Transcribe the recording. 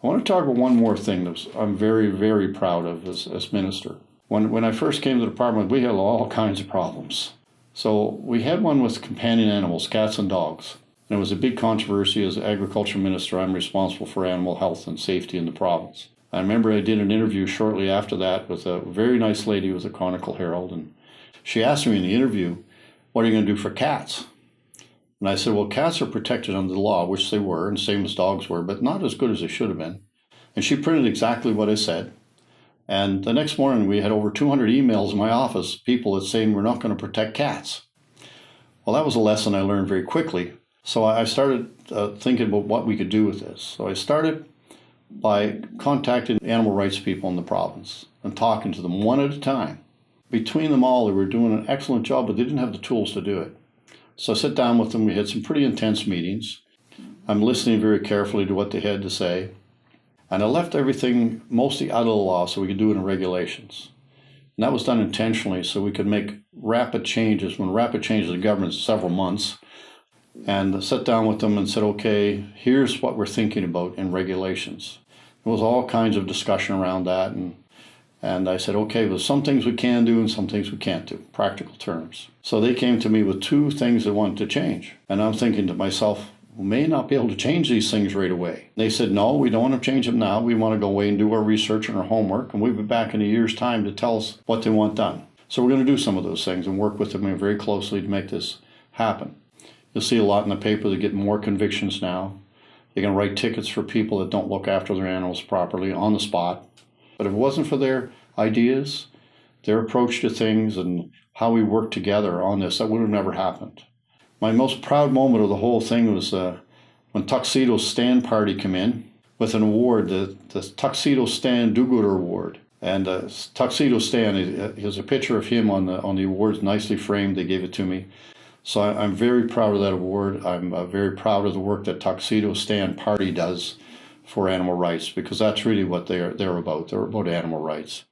I want to talk about one more thing that I'm very, very proud of as minister. When I first came to the department, we had all kinds of problems. So we had one with companion animals, cats and dogs. And it was a big controversy. As agriculture minister, I'm responsible for animal health and safety in the province. I remember I did an interview shortly after that with a very nice lady with the Chronicle Herald, and she asked me in the interview, what are you going to do for cats? And I said, well, cats are protected under the law, which they were, and same as dogs were, but not as good as they should have been. And she printed exactly what I said. And the next morning, we had over 200 emails in my office, people that saying we're not going to protect cats. Well, that was a lesson I learned very quickly. So I started thinking about what we could do with this. So I started by contacting animal rights people in the province and talking to them one at a time. Between them all, they were doing an excellent job, but they didn't have the tools to do it. So I sat down with them. We had some pretty intense meetings. I'm listening very carefully to what they had to say. And I left everything mostly out of the law so we could do it in regulations. And that was done intentionally so we could make rapid changes. When rapid changes in government, several months. And I sat down with them and said, okay, here's what we're thinking about in regulations. There was all kinds of discussion around that. And I said, okay, there's some things we can do and some things we can't do, practical terms. So they came to me with two things they wanted to change. And I'm thinking to myself, we may not be able to change these things right away. They said, no, we don't want to change them now. We want to go away and do our research and our homework. And we'll be back in a year's time to tell us what they want done. So we're going to do some of those things and work with them very closely to make this happen. You'll see a lot in the paper. They get more convictions now. They can write tickets for people that don't look after their animals properly on the spot. But if it wasn't for their ideas, their approach to things, and how we worked together on this, that would have never happened. My most proud moment of the whole thing was when Tuxedo Stan Party came in with an award, the Tuxedo Stan Do-Gooder Award. And Tuxedo Stan, there's a picture of him on the awards, nicely framed. They gave it to me. So I'm very proud of that award. I'm very proud of the work that Tuxedo Stan Party does for animal rights, because that's really what they're about. They're about animal rights.